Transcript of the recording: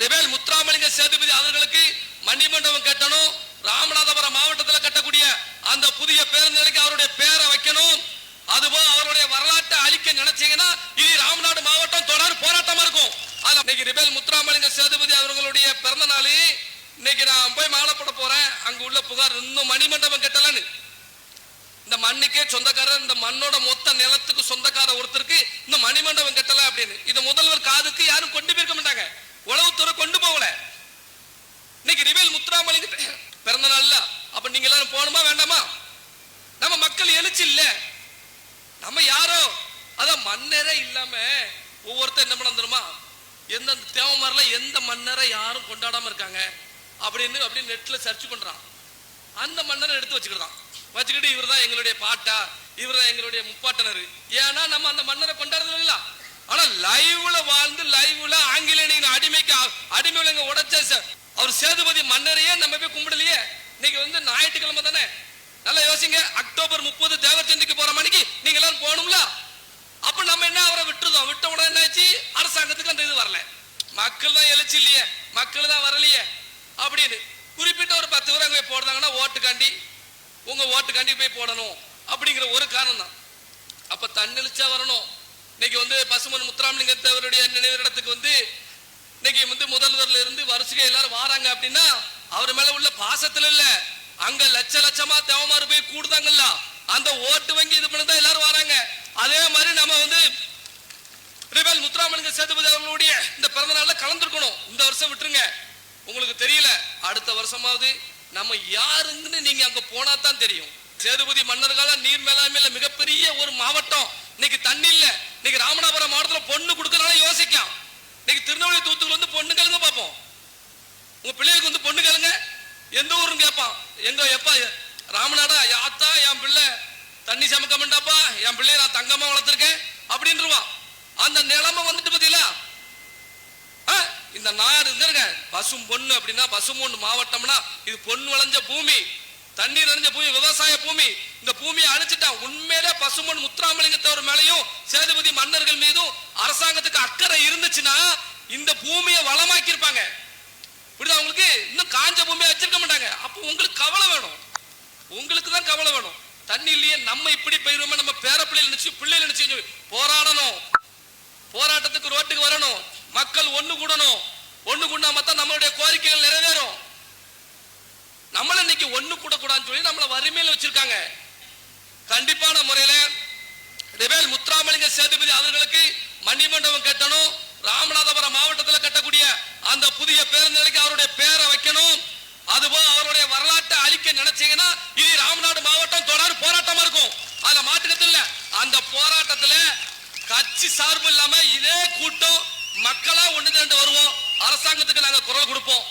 Reveal Muthuramalinga Sethupathi அவர்களுக்கு மணிமண்டபம் கட்டணும். ராமநாதபுரம் மாவட்டத்தில் கட்டக்கூடிய அந்த புதிய பேருந்து நிலையத்துக்கு அவருடைய பேரை வைக்கணும். அதுபோல் அவருடைய வரலாற்றை அழிக்க நினைச்சீங்கன்னா இது ராமநாடு மாவட்டம் தொடர் போராட்டமா இருக்கும். இன்னைக்கு ரிவேல் முத்துராமலிங்க சேதுபதி அவர்களுடைய பிறந்த நாள். இன்னைக்கு நான் போய் மாலை போட போறேன். அங்க உள்ள புகார் இன்னும் மணிமண்டபம் கட்டலன்னு. இந்த மண்ணுக்கே சொந்தக்காரர், இந்த மண்ணோட மொத்த நிலத்துக்கு சொந்தக்கார ஒருத்தருக்கு இந்த மணிமண்டபம் கட்டல அப்படின்னு இது முதல்வர் காதுக்கு யாரும் கொண்டு போயிருக்க மாட்டாங்க. உளவுத்துறை கொண்டு போகல. இன்னைக்கு ரிவேல் முத்துராமலிங்க பிறந்த நாள்ல அப்ப நீங்க எல்லாரும் போகணுமா வேண்டாமா? நம்ம மக்கள் எழுச்சி இல்ல. நம்ம யாரோ அதான் மன்னரே இல்லாம ஒவ்வொருத்தர் என்ன பண்ண தெரியுமா, எந்த தேவமாரில எந்த மன்னரை யாரும் கொண்டாடாம இருக்காங்க அப்படின்னு நெட்ல சர்ச் பண்றான். அந்த மன்னரை எடுத்து வச்சுக்கிட்டு இவர் தான் எங்களுடைய பாட்டா, இவர் தான் எங்களுடைய முப்பாட்டனர். ஏன்னா நம்ம அந்த மன்னரை கொண்டாடுறது இல்ல. ஆனா லைவ்ல வாழ்ந்து லைவ்ல ஆங்கிலேய அடிமையில உடைச்ச அவர் சேதுபதி மன்னரையே நம்ம போய் கும்பிடலையே. இன்னைக்கு ஞாயிற்றுக்கிழமை தானே, நல்லா யோசிங்க. அக்டோபர் 30 தேவர் ஜெயந்திக்கு போற மணிக்கு நீங்க எல்லாரும் போகணும்ல. அப்ப நம்ம என்ன அவரை விட்டுருந்தோம். விட்ட உடனே என்னாச்சு, அரசாங்கத்துக்கு அந்த இது வரல. மக்கள் தான் எழுச்சி இல்லையே, மக்கள் தான் வரலையே அப்படின்னு குறிப்பிட்ட ஒரு 10 பேர் அங்கே போடுறாங்கன்னா ஓட்டுக்காண்டி, உங்க ஓட்டுக்காண்டி போய் போடணும் அப்படிங்கிற ஒரு காரணம் தான். அப்ப தன்னெழுச்சா வரணும். இன்னைக்கு பசுமன் முத்துராமலிங்க தேவருடைய நினைவிடத்துக்கு இன்னைக்கு முதல்வர்ல இருந்து வருஷம் எல்லாரும் வாராங்க அப்படின்னா அவர் மேல உள்ள பாசத்துல இல்ல, அங்க லட்ச லட்சமா தேவமாறு போய் கூடுதாங்கல்ல, அந்த ஓட்டு வங்கி இது பண்ணதான் எல்லாரும் வராங்க. அதே மாதிரி நம்ம ரிவேல் முத்துராமலிங்க சேதுபதி அவர்களுடைய இந்த பிறந்த நாள்ல கலந்துருக்கணும். இந்த வருஷம் விட்டுருங்க, உங்களுக்கு தெரியல, அடுத்த வருஷமாவது நம்ம யாருன்னு நீங்க அங்க போனா தான் தெரியும். சேதுபதி மன்னர்களால நீர் மேலாண்மையில மிகப்பெரிய ஒரு மாவட்டம். இன்னைக்கு தண்ணி இல்ல. இன்னைக்கு ராமநாதபுரம் மாவட்டத்தில் பொண்ணு கொடுக்கறனால யோசிக்கலாம். இன்னைக்கு திருநெல்வேலி தூத்துக்குள்ள பொண்ணு கேளுங்க பாப்போம். உங்க பிள்ளைகளுக்கு பொண்ணு கேளுங்க, எந்த ஊருன்னு கேட்பான். எங்க எப்பா ராமநாடா, யாத்தா என் பிள்ளை தண்ணி சமக்க மாட்டாப்பா, என் பிள்ளைய நான் தங்கமா வளர்த்திருக்கேன் அப்படின்றான். அந்த நிலைமை பாத்தீங்களா? இந்த நாடு பசும் பொண்ணு அப்படின்னா பசுமொன்னு மாவட்டம்னா இது பொண்ணு விளைஞ்ச பூமி, தண்ணீர் நிறைஞ்ச பூமி, விவசாய பூமி. இந்த பூமியை அழிச்சிட்டான். உண்மையிலே பசுமொன் முத்துராமலிங்க தேவர் மேலையும் சேதுபதி மன்னர்கள் மீதும் அரசாங்கத்துக்கு அக்கறை இருந்துச்சுன்னா இந்த பூமியை வளமாக்கி இருப்பாங்க. உங்களுக்கு இன்னும் காஞ்ச பூமியை வச்சிருக்க மாட்டாங்க. அப்போ உங்களுக்கு கவலை வேணும், உங்களுக்கு தான் கவலை வேணும். தண்ணி இல்லையே நம்ம இப்படி போயிருவோம். நம்ம பேர பிள்ளைகள் நினைச்சு போராடணும். போராட்டத்துக்கு ரோட்டுக்கு வரணும். மக்கள் ஒண்ணு கூடணும். ஒண்ணு கூடாம தான் நம்மளுடைய கோரிக்கைகள் நிறைவேறும். நம்மள இன்னைக்கு ஒண்ணு கூட கூடாதுன்னு சொல்லி நம்மள வறுமையில வச்சிருக்காங்க. கண்டிப்பான முறையில ரிவேல் முத்துராமலிங்க சேதுபதி அவர்களுக்கு மணிமண்டபம் கட்டணும். ராமநாதபுரம் மாவட்டத்தில் கட்டக்கூடிய அந்த புதிய பேருந்து நிலையத்துக்கு அவருடைய பேரை வைக்கணும். அதுபோல் அவருடைய வரலாற்றை அழிக்க நினைச்சீங்கன்னா இது ராமநாடு மாவட்டம் தொடர் போராட்டமா இருக்கும். அதுல மாற்றுக்கிறது இல்ல. அந்த போராட்டத்துல கட்சி சார்பு இல்லாம இதே கூட்டம் மக்களா ஒண்ணு திரண்டு வருவோம். அரசாங்கத்துக்கு நாங்க குரல் கொடுப்போம்.